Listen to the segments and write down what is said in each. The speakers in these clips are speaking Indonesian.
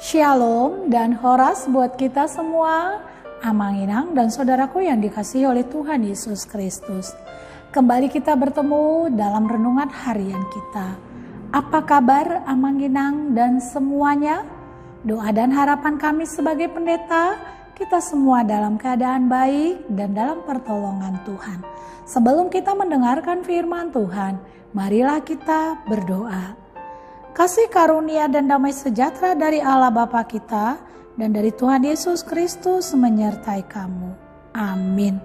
Shalom dan horas buat kita semua, Amanginang dan saudaraku yang dikasihi oleh Tuhan Yesus Kristus. Kembali kita bertemu dalam renungan harian kita. Apa kabar Amanginang dan semuanya? Doa dan harapan kami sebagai pendeta, kita semua dalam keadaan baik dan dalam pertolongan Tuhan. Sebelum kita mendengarkan firman Tuhan, marilah kita berdoa. Kasih karunia dan damai sejahtera dari Allah Bapa kita dan dari Tuhan Yesus Kristus menyertai kamu. Amin.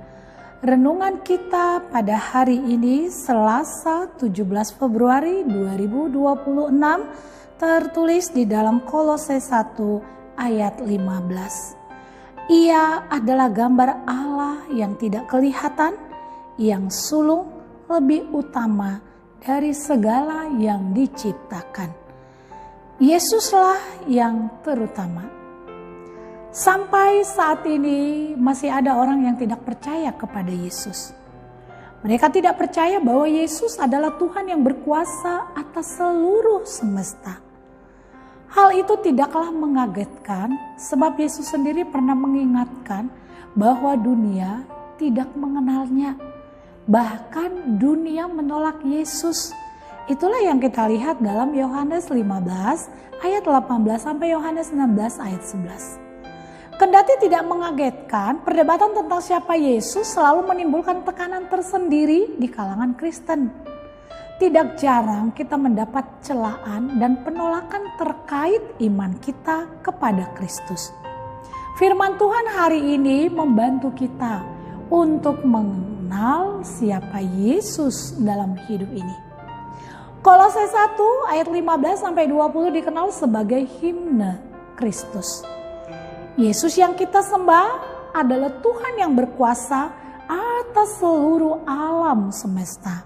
Renungan kita pada hari ini Selasa 17 Februari 2026 tertulis di dalam Kolose 1 ayat 15. Ia adalah gambar Allah yang tidak kelihatan, yang sulung lebih utama dari segala yang diciptakan. Yesuslah yang terutama. Sampai saat ini masih ada orang yang tidak percaya kepada Yesus. Mereka tidak percaya bahwa Yesus adalah Tuhan yang berkuasa atas seluruh semesta. Hal itu tidaklah mengagetkan sebab Yesus sendiri pernah mengingatkan bahwa dunia tidak mengenalnya. Bahkan dunia menolak Yesus. Itulah yang kita lihat dalam Yohanes 15 ayat 18 sampai Yohanes 16 ayat 11. Kendati tidak mengagetkan, perdebatan tentang siapa Yesus selalu menimbulkan tekanan tersendiri di kalangan Kristen. Tidak jarang kita mendapat celaan dan penolakan terkait iman kita kepada Kristus. Firman Tuhan hari ini membantu kita untuk mengenal siapa Yesus dalam hidup ini. Kolose 1 ayat 15 sampai 20 dikenal sebagai himne Kristus. Yesus yang kita sembah adalah Tuhan yang berkuasa atas seluruh alam semesta.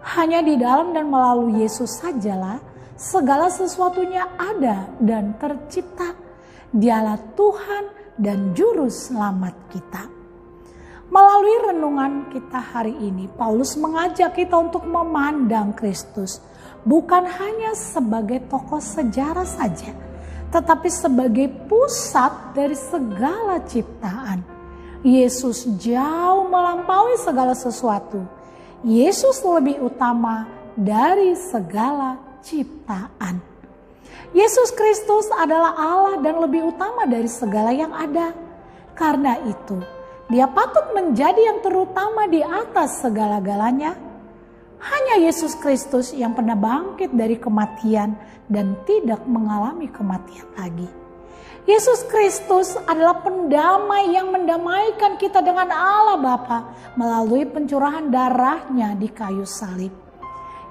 Hanya di dalam dan melalui Yesus sajalah segala sesuatunya ada dan tercipta. Dialah Tuhan dan juru selamat kita. Melalui renungan kita hari ini, Paulus mengajak kita untuk memandang Kristus bukan hanya sebagai tokoh sejarah saja, tetapi sebagai pusat dari segala ciptaan. Yesus jauh melampaui segala sesuatu. Yesus lebih utama dari segala ciptaan. Yesus Kristus adalah Allah dan lebih utama dari segala yang ada. Karena itu, Dia patut menjadi yang terutama di atas segala-galanya. Hanya Yesus Kristus yang pernah bangkit dari kematian dan tidak mengalami kematian lagi. Yesus Kristus adalah pendamai yang mendamaikan kita dengan Allah Bapa melalui pencurahan darahnya di kayu salib.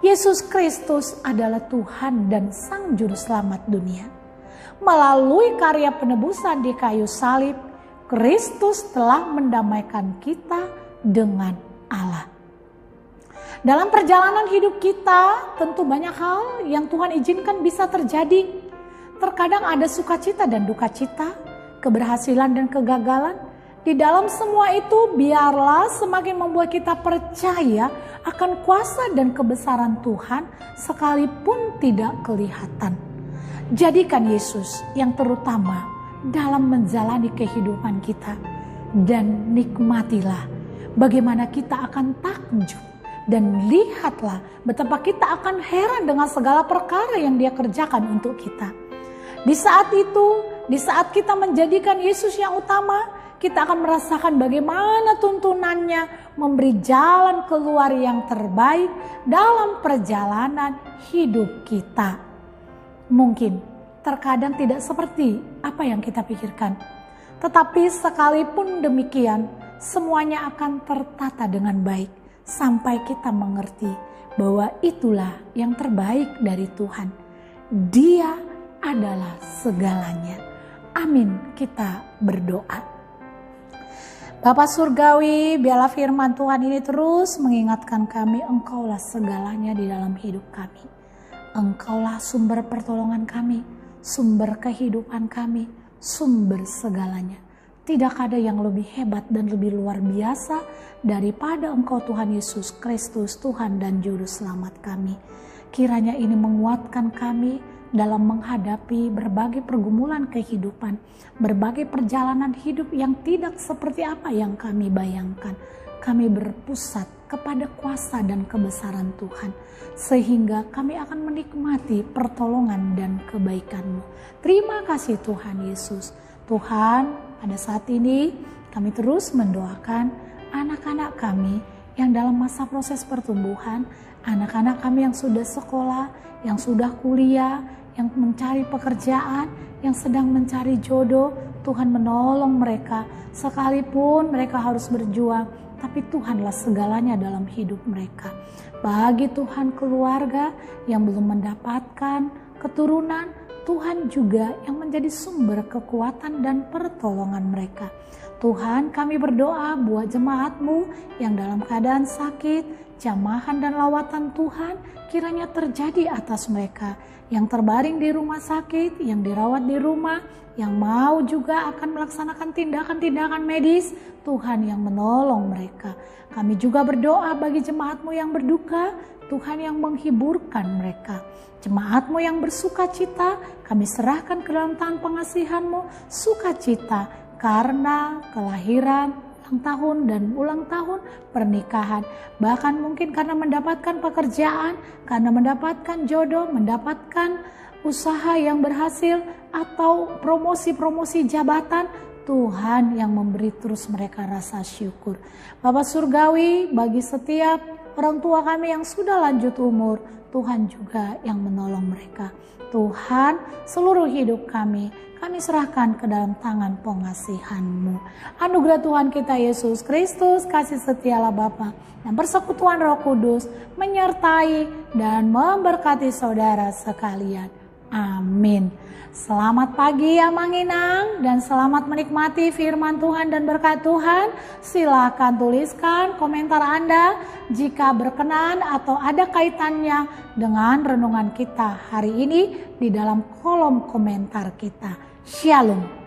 Yesus Kristus adalah Tuhan dan Sang Juru Selamat dunia. Melalui karya penebusan di kayu salib, Kristus telah mendamaikan kita dengan Allah. Dalam perjalanan hidup kita, tentu banyak hal yang Tuhan izinkan bisa terjadi. Terkadang ada sukacita dan duka cita, keberhasilan dan kegagalan. Di dalam semua itu, biarlah semakin membuat kita percaya akan kuasa dan kebesaran Tuhan sekalipun tidak kelihatan. Jadikan Yesus yang terutama dalam menjalani kehidupan kita, dan nikmatilah bagaimana kita akan takjub dan lihatlah betapa kita akan heran dengan segala perkara yang Dia kerjakan untuk kita. Di saat itu, di saat kita menjadikan Yesus yang utama, kita akan merasakan bagaimana tuntunannya memberi jalan keluar yang terbaik dalam perjalanan hidup kita. Mungkin terkadang tidak seperti apa yang kita pikirkan. Tetapi sekalipun demikian, semuanya akan tertata dengan baik sampai kita mengerti bahwa itulah yang terbaik dari Tuhan. Dia adalah segalanya. Amin, kita berdoa. Bapa Surgawi, biarlah firman Tuhan ini terus mengingatkan kami, Engkaulah segalanya di dalam hidup kami. Engkaulah sumber pertolongan kami, sumber kehidupan kami, sumber segalanya. Tidak ada yang lebih hebat dan lebih luar biasa daripada Engkau Tuhan Yesus Kristus, Tuhan dan Juru Selamat kami. Kiranya ini menguatkan kami dalam menghadapi berbagai pergumulan kehidupan, berbagai perjalanan hidup yang tidak seperti apa yang kami bayangkan. Kami berpusat kepada kuasa dan kebesaran Tuhan, sehingga kami akan menikmati pertolongan dan kebaikan-Mu. Terima kasih Tuhan Yesus. Tuhan, pada saat ini kami terus mendoakan anak-anak kami yang dalam masa proses pertumbuhan, anak-anak kami yang sudah sekolah, yang sudah kuliah, yang mencari pekerjaan, yang sedang mencari jodoh. Tuhan menolong mereka, sekalipun mereka harus berjuang, tapi Tuhanlah segalanya dalam hidup mereka. Bagi Tuhan keluarga yang belum mendapatkan keturunan, Tuhan juga yang menjadi sumber kekuatan dan pertolongan mereka. Tuhan, kami berdoa buat jemaat-Mu yang dalam keadaan sakit, jamahan dan lawatan Tuhan kiranya terjadi atas mereka, yang terbaring di rumah sakit, yang dirawat di rumah, yang mau juga akan melaksanakan tindakan-tindakan medis, Tuhan yang menolong mereka. Kami juga berdoa bagi jemaat-Mu yang berduka, Tuhan yang menghiburkan mereka. Jemaat-Mu yang bersuka cita, kami serahkan ke dalam tangan pengasihan-Mu, sukacita karena kelahiran, ulang tahun dan ulang tahun pernikahan. Bahkan mungkin karena mendapatkan pekerjaan, karena mendapatkan jodoh, mendapatkan usaha yang berhasil, atau promosi-promosi jabatan. Tuhan yang memberi terus mereka rasa syukur. Bapa Surgawi, bagi setiap orang tua kami yang sudah lanjut umur, Tuhan juga yang menolong mereka. Tuhan, seluruh hidup kami serahkan ke dalam tangan pengasihan-Mu. Anugerah Tuhan kita Yesus Kristus, kasih setialah Bapa, dan persekutuan Roh Kudus menyertai dan memberkati saudara sekalian. Amin. Selamat pagi ya Manginang, dan selamat menikmati firman Tuhan dan berkat Tuhan. Silakan tuliskan komentar Anda jika berkenan atau ada kaitannya dengan renungan kita hari ini di dalam kolom komentar kita. Shalom.